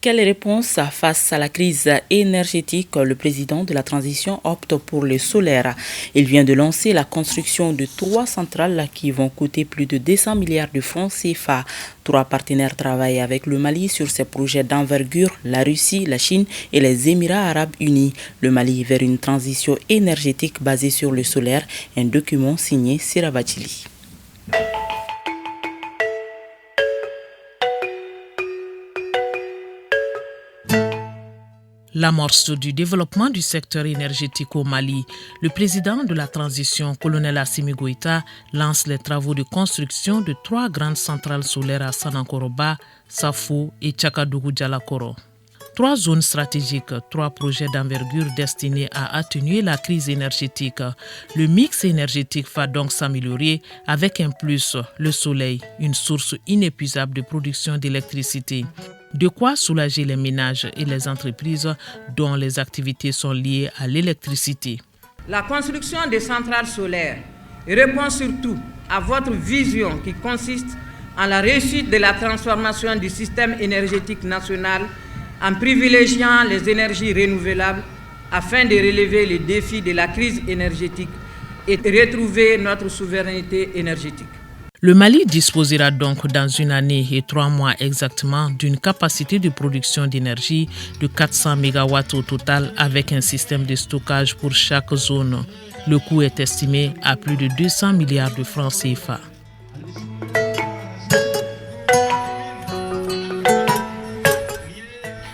Quelle réponse face à la crise énergétique? Le président de la transition opte pour le solaire. Il vient de lancer la construction de 3 centrales qui vont coûter plus de 200 milliards de francs CFA. 3 partenaires travaillent avec le Mali sur ces projets d'envergure, la Russie, la Chine et les Émirats arabes unis. Le Mali vers une transition énergétique basée sur le solaire, un document signé Sirabatili. L'amorce du développement du secteur énergétique au Mali, le président de la transition, colonel Assimi Goïta, lance les travaux de construction de 3 grandes centrales solaires à Sanankoroba, Safo et Tchakadougou-Dialakoro. 3 zones stratégiques, 3 projets d'envergure destinés à atténuer la crise énergétique. Le mix énergétique va donc s'améliorer avec un plus, le soleil, une source inépuisable de production d'électricité. De quoi soulager les ménages et les entreprises dont les activités sont liées à l'électricité. La construction des centrales solaires répond surtout à votre vision qui consiste en la réussite de la transformation du système énergétique national en privilégiant les énergies renouvelables afin de relever les défis de la crise énergétique et de retrouver notre souveraineté énergétique. Le Mali disposera donc dans 1 année et 3 mois exactement d'une capacité de production d'énergie de 400 MW au total avec un système de stockage pour chaque zone. Le coût est estimé à plus de 200 milliards de francs CFA.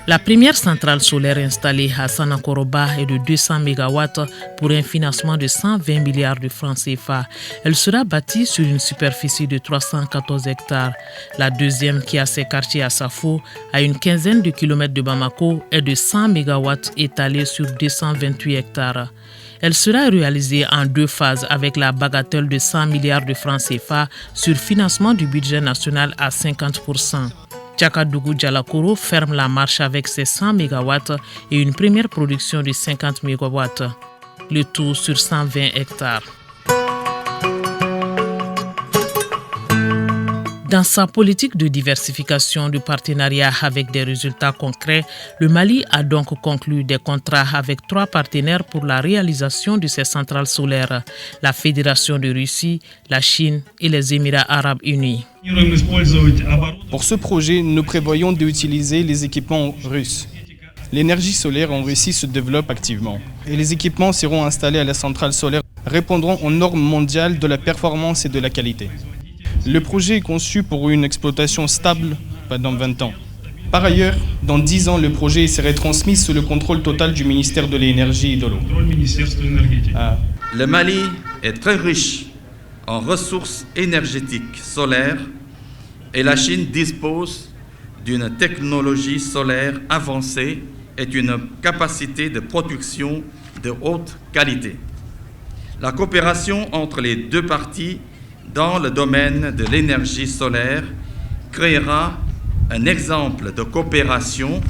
La première centrale solaire installée à Sanankoroba est de 200 MW pour un financement de 120 milliards de francs CFA. Elle sera bâtie sur une superficie de 314 hectares. La deuxième, qui a ses quartiers à Safo, à une quinzaine de kilomètres de Bamako, est de 100 MW étalée sur 228 hectares. Elle sera réalisée en 2 phases avec la bagatelle de 100 milliards de francs CFA sur financement du budget national à 50%. Tchakadougou-Dialakoro ferme la marche avec ses 100 MW et une première production de 50 MW, le tout sur 120 hectares. Dans sa politique de diversification du partenariat avec des résultats concrets, le Mali a donc conclu des contrats avec 3 partenaires pour la réalisation de ces centrales solaires, la Fédération de Russie, la Chine et les Émirats arabes unis. Pour ce projet, nous prévoyons d'utiliser les équipements russes. L'énergie solaire en Russie se développe activement et les équipements seront installés à la centrale solaire répondront aux normes mondiales de la performance et de la qualité. Le projet est conçu pour une exploitation stable pendant 20 ans. Par ailleurs, dans 10 ans, le projet serait transmis sous le contrôle total du ministère de l'Énergie et de l'eau. Le Mali est très riche en ressources énergétiques solaires et la Chine dispose d'une technologie solaire avancée et d'une capacité de production de haute qualité. La coopération entre les 2 parties dans le domaine de l'énergie solaire créera un exemple de coopération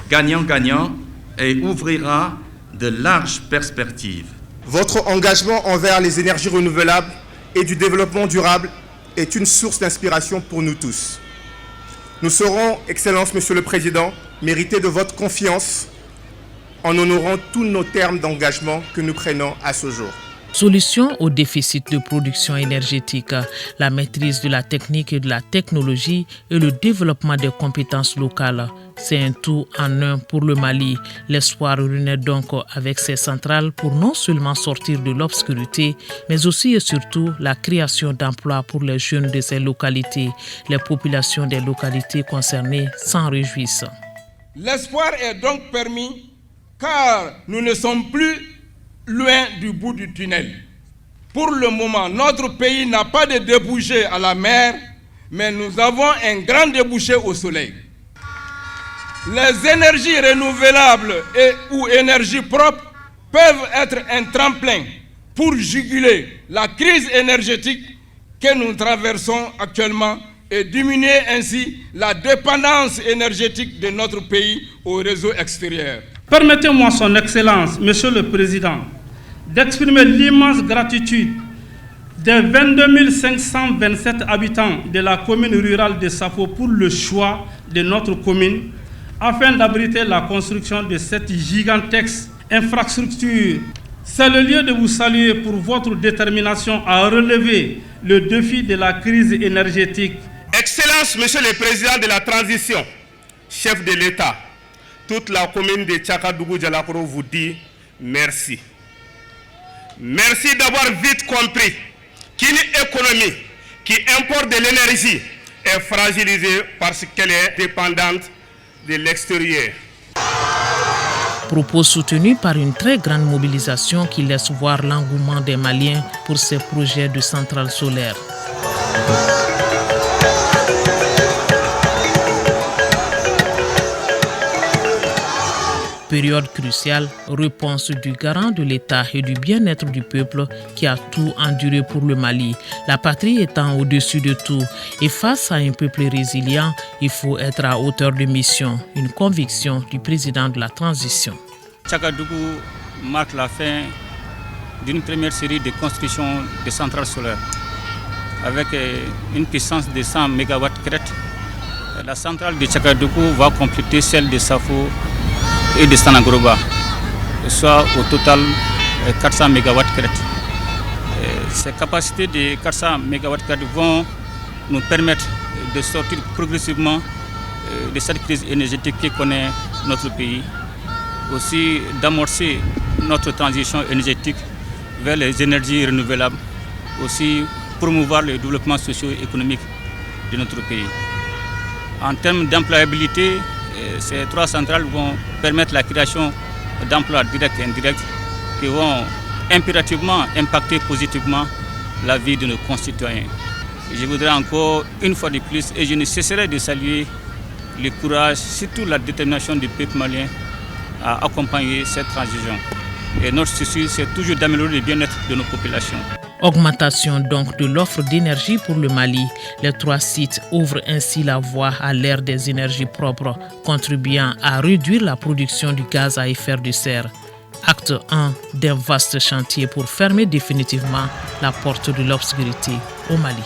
gagnant-gagnant et ouvrira de larges perspectives. Votre engagement envers les énergies renouvelables et du développement durable est une source d'inspiration pour nous tous. Nous saurons, Excellence, Monsieur le Président, mériter de votre confiance en honorant tous nos termes d'engagement que nous prenons à ce jour. Solution au déficit de production énergétique, la maîtrise de la technique et de la technologie et le développement des compétences locales. C'est un tout en un pour le Mali. L'espoir renaît donc avec ces centrales pour non seulement sortir de l'obscurité, mais aussi et surtout la création d'emplois pour les jeunes de ces localités. Les populations des localités concernées s'en réjouissent. L'espoir est donc permis car nous ne sommes plus loin du bout du tunnel. Pour le moment, notre pays n'a pas de débouché à la mer, mais nous avons un grand débouché au soleil. Les énergies renouvelables ou énergies propres peuvent être un tremplin pour juguler la crise énergétique que nous traversons actuellement et diminuer ainsi la dépendance énergétique de notre pays au réseau extérieur. Permettez-moi, Son Excellence, Monsieur le Président, d'exprimer l'immense gratitude des 22 527 habitants de la commune rurale de Safo pour le choix de notre commune afin d'abriter la construction de cette gigantesque infrastructure. C'est le lieu de vous saluer pour votre détermination à relever le défi de la crise énergétique. Excellence, Monsieur le Président de la Transition, chef de l'État, toute la commune de Tchakadougou-Dialakoro vous dit merci. Merci d'avoir vite compris qu'une économie qui importe de l'énergie est fragilisée parce qu'elle est dépendante de l'extérieur. Propos soutenus par une très grande mobilisation qui laisse voir l'engouement des Maliens pour ces projets de centrales solaires. Période cruciale, réponse du garant de l'État et du bien-être du peuple qui a tout enduré pour le Mali, la patrie étant au-dessus de tout. Et face à un peuple résilient, il faut être à hauteur de mission, une conviction du président de la transition. Tchakadougou marque la fin d'une première série de constructions de centrales solaires avec une puissance de 100 MW crête. La centrale de Tchakadougou va compléter celle de Safo et de Sanagoroba, soit au total 400 MW crête. Ces capacités de 400 MW crête vont nous permettre de sortir progressivement de cette crise énergétique que connaît notre pays, aussi d'amorcer notre transition énergétique vers les énergies renouvelables, aussi promouvoir le développement socio-économique de notre pays. En termes d'employabilité, ces 3 centrales vont permettre la création d'emplois directs et indirects qui vont impérativement impacter positivement la vie de nos concitoyens. Je voudrais encore une fois de plus, et je ne cesserai de saluer le courage, surtout la détermination du peuple malien à accompagner cette transition. Et notre souci, c'est toujours d'améliorer le bien-être de nos populations. Augmentation donc de l'offre d'énergie pour le Mali. Les 3 sites ouvrent ainsi la voie à l'ère des énergies propres, contribuant à réduire la production du gaz à effet de serre. Acte 1 d'un vaste chantier pour fermer définitivement la porte de l'obscurité au Mali.